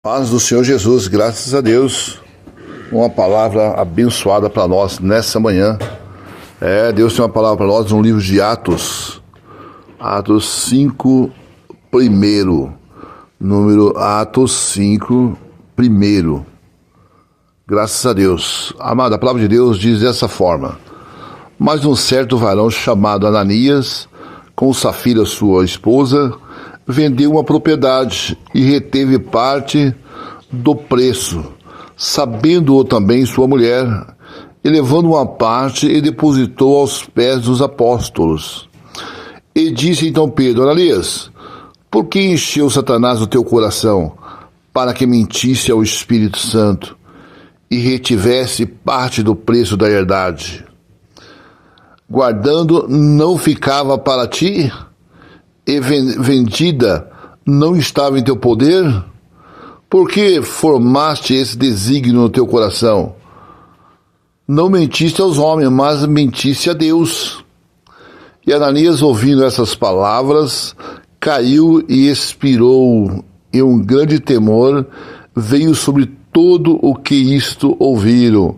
Paz do Senhor Jesus, graças a Deus, uma palavra abençoada para nós nessa manhã. Deus tem uma palavra para nós no livro de Atos 5, Atos 5, Graças a Deus. Amado, a palavra de Deus diz dessa forma: mas um certo varão chamado Ananias, com Safira sua esposa, vendeu uma propriedade e reteve parte do preço, sabendo-o também sua mulher, e levando uma parte e depositou aos pés dos apóstolos. E disse então Pedro: Ananias, por que encheu Satanás o teu coração, para que mentisse ao Espírito Santo e retivesse parte do preço da herdade? Guardando não ficava para ti? E vendida não estava em teu poder? Por que formaste esse desígnio no teu coração? Não mentiste aos homens, mas mentiste a Deus. E Ananias, ouvindo essas palavras, caiu e expirou, e um grande temor veio sobre todo o que isto ouviram.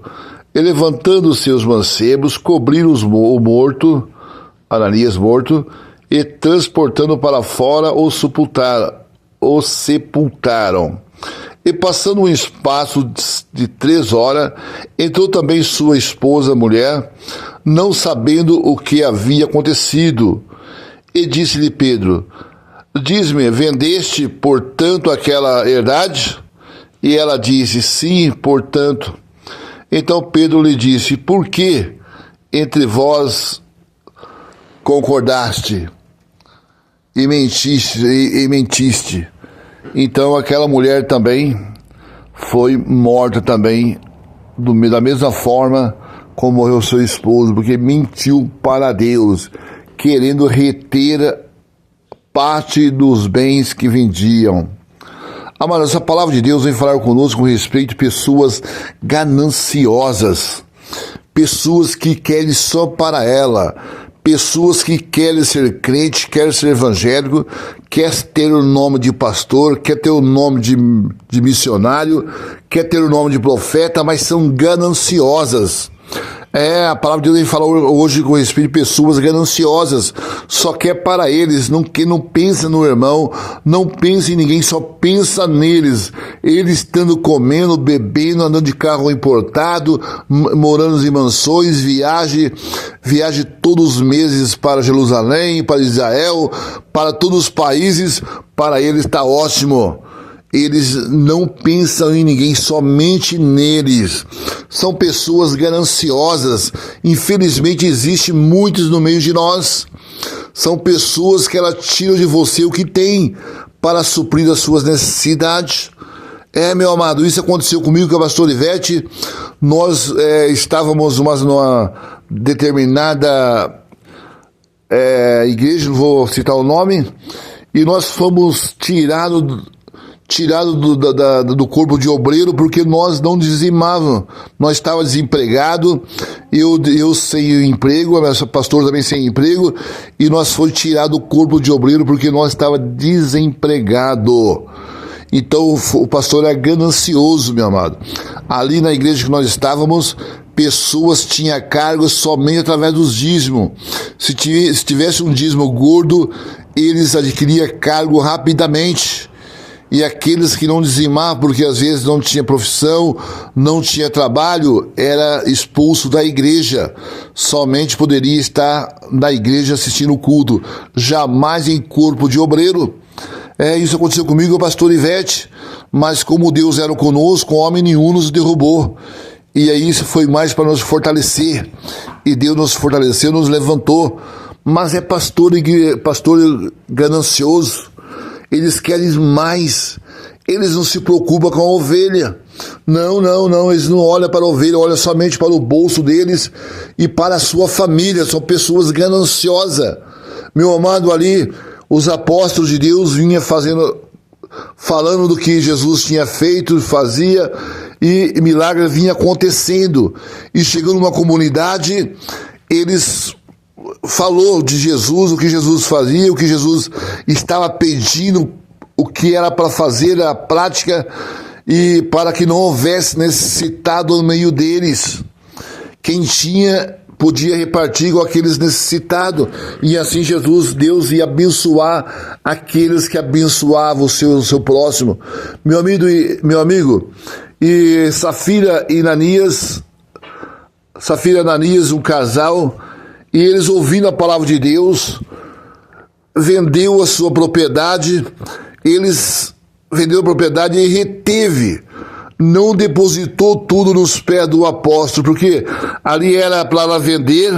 E levantando seus mancebos, cobriram o morto, Ananias morto, e transportando para fora o sepultaram. E passando um espaço de 3 horas, entrou também sua esposa, mulher, não sabendo o que havia acontecido. E disse-lhe Pedro: diz-me, vendeste, portanto, aquela herdade? E ela disse: sim, portanto. Então Pedro lhe disse: por que entre vós concordaste e mentiste? Então aquela mulher também foi morta também, da mesma forma como morreu seu esposo, porque mentiu para Deus, querendo reter parte dos bens que vendiam. Amado, essa palavra de Deus vem falar conosco com respeito a pessoas gananciosas, pessoas que querem só para ela, pessoas que querem ser crente, querem ser evangélico, quer ter o nome de pastor, quer ter o nome de missionário, quer ter o nome de profeta, mas são gananciosas. A palavra de Deus vem falar hoje com respeito a pessoas gananciosas, só quer para eles, que não pensa no irmão, não pensa em ninguém, só pensa neles. Eles estando comendo, bebendo, andando de carro importado, morando em mansões, viagem todos os meses para Jerusalém, para Israel, para todos os países, para eles está ótimo. Eles não pensam em ninguém, somente neles. São pessoas gananciosas. Infelizmente, existem muitos no meio de nós. São pessoas que elas tiram de você o que tem para suprir as suas necessidades. Meu amado, isso aconteceu comigo com a pastora Ivete. Nós estávamos numa determinada igreja, não vou citar o nome, e nós fomos tirados do corpo de obreiro, porque nós não dizimávamos. Nós estávamos desempregados, eu sem emprego, a minha pastora também sem emprego, e nós fomos tirados do corpo de obreiro porque nós estávamos desempregados. Então o pastor é ganancioso, meu amado. Ali na igreja que nós estávamos, pessoas tinham cargos somente através dos dízimos. Se tivesse um dízimo gordo, eles adquiriam cargo rapidamente. E aqueles que não dizimavam, porque às vezes não tinha profissão, não tinha trabalho, era expulso da igreja. Somente poderia estar na igreja assistindo o culto, jamais em corpo de obreiro. Isso aconteceu comigo, o pastor Ivete, mas como Deus era conosco, homem nenhum nos derrubou. E aí isso foi mais para nos fortalecer. E Deus nos fortaleceu, nos levantou. Mas é pastor ganancioso. Eles querem mais, eles não se preocupam com a ovelha. Não, eles não olham para a ovelha, olham somente para o bolso deles e para a sua família. São pessoas gananciosas. Meu amado, ali, os apóstolos de Deus vinham falando do que Jesus tinha feito, fazia, e milagre vinha acontecendo. E chegando numa comunidade, eles falou de Jesus, o que Jesus fazia, o que Jesus estava pedindo o que era para fazer a prática e para que não houvesse necessitado no meio deles. Quem tinha podia repartir com aqueles necessitados, e assim Deus ia abençoar aqueles que abençoavam o seu próximo. Meu amigo, e Safira e Ananias, um casal, e eles ouvindo a palavra de Deus, vendeu a sua propriedade, vendeu a propriedade e reteve, não depositou tudo nos pés do apóstolo, porque ali era para vender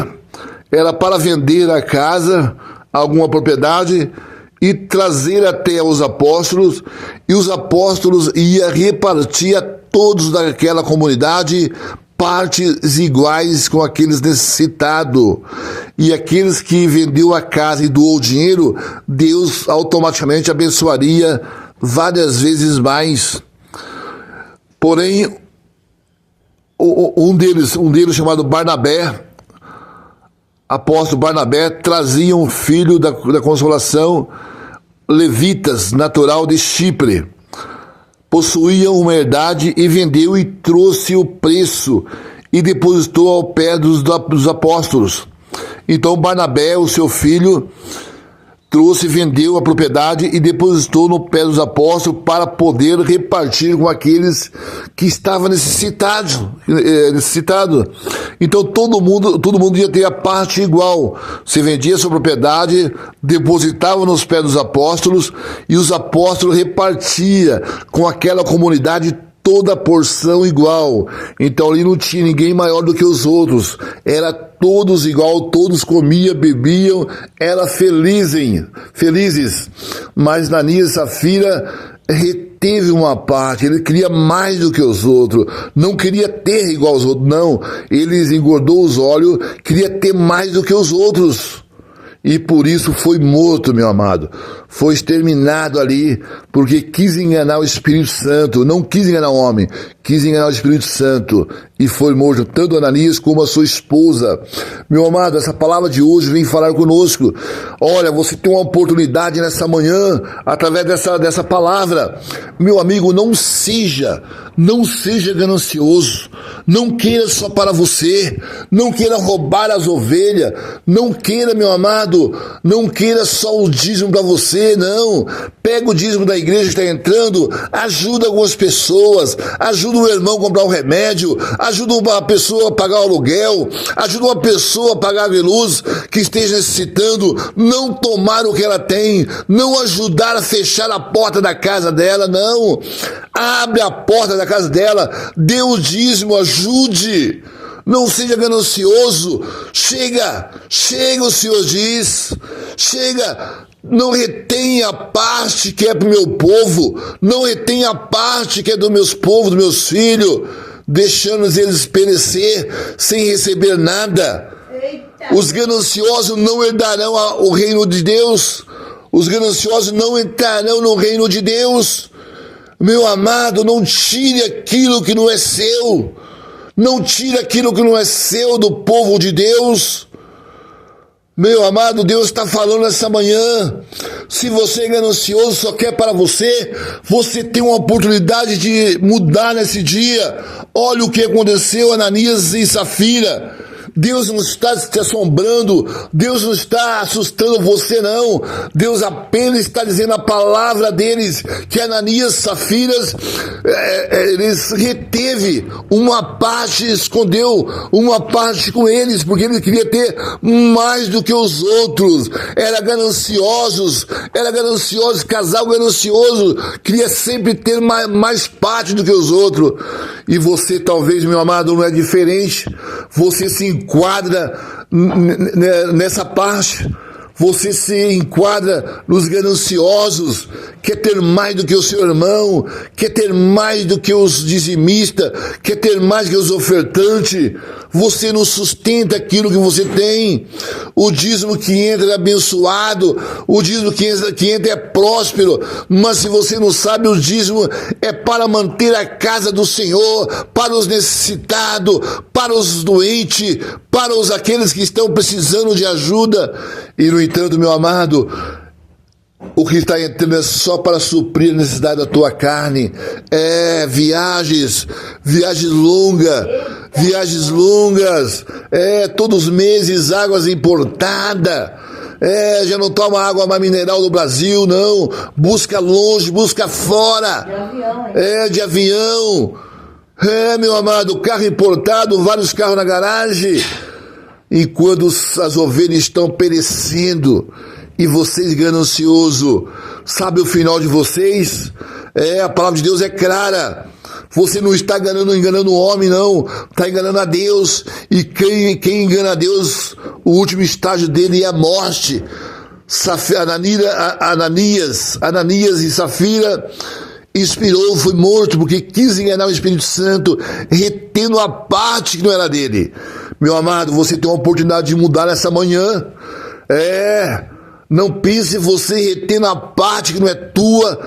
a casa, alguma propriedade, e trazer até os apóstolos, e os apóstolos iam repartir a todos daquela comunidade partes iguais com aqueles necessitados. E aqueles que vendeu a casa e doou o dinheiro, Deus automaticamente abençoaria várias vezes mais. Porém, um deles chamado Barnabé, apóstolo Barnabé, trazia um filho da consolação, levitas, natural de Chipre. Possuía uma herdade e vendeu e trouxe o preço e depositou ao pé dos apóstolos. Então Barnabé, o seu filho, trouxe, vendeu a propriedade e depositou no pé dos apóstolos para poder repartir com aqueles que estavam necessitados. Então todo mundo ia ter a parte igual. Você vendia a sua propriedade, depositava nos pés dos apóstolos e os apóstolos repartiam com aquela comunidade toda a porção igual. Então ali não tinha ninguém maior do que os outros. Era todos igual, todos comiam, bebiam, eram felizes. Mas Ananias e Safira reteve uma parte, ele queria mais do que os outros, não queria ter igual aos outros, não. Ele engordou os olhos, queria ter mais do que os outros. E por isso foi morto, meu amado. Foi exterminado ali, porque quis enganar o Espírito Santo. Não quis enganar o homem, quis enganar o Espírito Santo. E foi morto tanto Ananias como a sua esposa. Meu amado, essa palavra de hoje vem falar conosco. Olha, você tem uma oportunidade nessa manhã, através dessa palavra. Meu amigo, não seja ganancioso. Não queira só para você. Não queira roubar as ovelhas. Não queira, meu amado, não queira só o dízimo para você, não. Pega o dízimo da igreja que está entrando, ajuda algumas pessoas, ajuda o irmão a comprar um remédio, ajuda uma pessoa a pagar o aluguel, ajuda uma pessoa a pagar a luz que esteja necessitando, não tomar o que ela tem, não ajudar a fechar a porta da casa dela, não. Abre a porta da casa dela, dê o dízimo, ajude. Não seja ganancioso. Chega, o Senhor diz. Chega, não retenha a parte que é para o meu povo. Não retenha a parte que é do meus povos, dos meus filhos, deixando eles perecer sem receber nada. Eita. Os gananciosos não herdarão o reino de Deus. Os gananciosos não entrarão no reino de Deus. Meu amado, não tire aquilo que não é seu. Não tire aquilo que não é seu do povo de Deus. Meu amado, Deus está falando essa manhã. Se você é ganancioso, só quer para você, você tem uma oportunidade de mudar nesse dia. Olha o que aconteceu, Ananias e Safira. Deus não está te assombrando, Deus não está assustando você, não. Deus apenas está dizendo a palavra deles, que Ananias e Safiras, eles reteve uma parte, escondeu uma parte com eles, porque ele queria ter mais do que os outros. Era ganancioso, casal ganancioso, queria sempre ter mais parte do que os outros. E você talvez, meu amado, não é diferente. Você se enquadra nessa parte. Você se enquadra nos gananciosos, quer ter mais do que o seu irmão, quer ter mais do que os dizimistas, quer ter mais do que os ofertantes. Você não sustenta aquilo que você tem. O dízimo que entra é abençoado, o dízimo que entra é próspero, mas se você não sabe, o dízimo é para manter a casa do Senhor, para os necessitados, para os doentes, para aqueles que estão precisando de ajuda. E no entanto, meu amado, O que está entrando é só para suprir a necessidade da tua carne. Viagens longas. Todos os meses águas importadas. Já não toma água mais mineral do Brasil, não. Busca longe, busca fora. De avião. Meu amado, carro importado, vários carros na garagem. Enquanto as ovelhas estão perecendo e vocês gananciosos, sabe o final de vocês? A palavra de Deus é clara. Você não está enganando o homem, não. Está enganando a Deus. E quem engana a Deus, o último estágio dele é a morte. Ananias e Safira inspirou, foi morto, porque quis enganar o Espírito Santo, retendo a parte que não era dele. Meu amado, você tem uma oportunidade de mudar essa manhã. Não pense você retendo a parte que não é tua,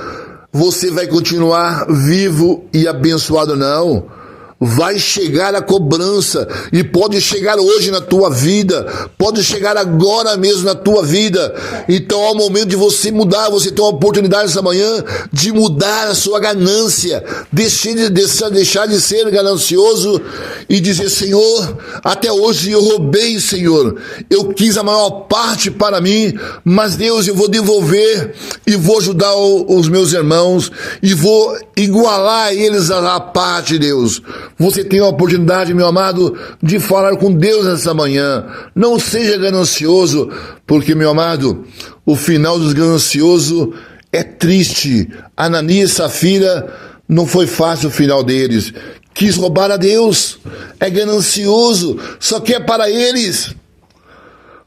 você vai continuar vivo e abençoado, não. Vai chegar a cobrança, e pode chegar hoje na tua vida, pode chegar agora mesmo na tua vida. Então é o momento de você mudar. Você tem uma oportunidade essa manhã de mudar a sua ganância, deixar de ser ganancioso e dizer: Senhor, até hoje eu roubei, Senhor, eu quis a maior parte para mim, mas Deus, eu vou devolver e vou ajudar os meus irmãos e vou igualar a eles a parte, Deus. Você tem a oportunidade, meu amado, de falar com Deus nessa manhã. Não seja ganancioso, porque, meu amado, o final dos gananciosos é triste. Ananias e Safira, não foi fácil o final deles. Quis roubar a Deus, é ganancioso, só quer para eles.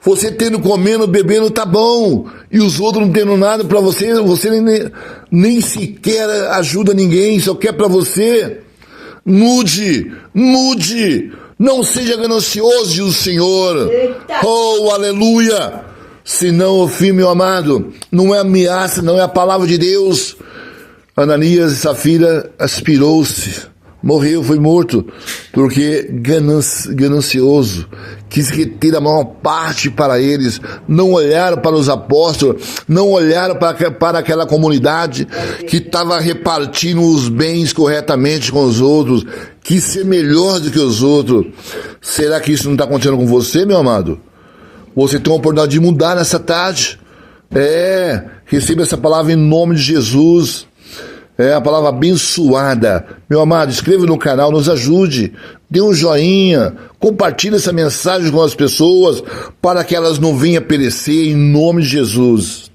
Você tendo, comendo, bebendo, tá bom, e os outros não tendo nada para você nem sequer ajuda ninguém, só quer para você. Mude, não seja ganancioso, diz o Senhor. Eita. Oh, aleluia. Senão o fim, meu amado, não é ameaça, não é a palavra de Deus. Ananias e Safira aspirou-se, morreu, foi morto, porque ganancioso, quis reter a maior parte para eles, não olharam para os apóstolos, não olharam para aquela comunidade que estava repartindo os bens corretamente com os outros, quis ser melhor do que os outros. Será que isso não está acontecendo com você, meu amado? Você tem uma oportunidade de mudar nessa tarde. Receba essa palavra em nome de Jesus. A palavra abençoada. Meu amado, inscreva no canal, nos ajude, dê um joinha, compartilhe essa mensagem com as pessoas para que elas não venham a perecer em nome de Jesus.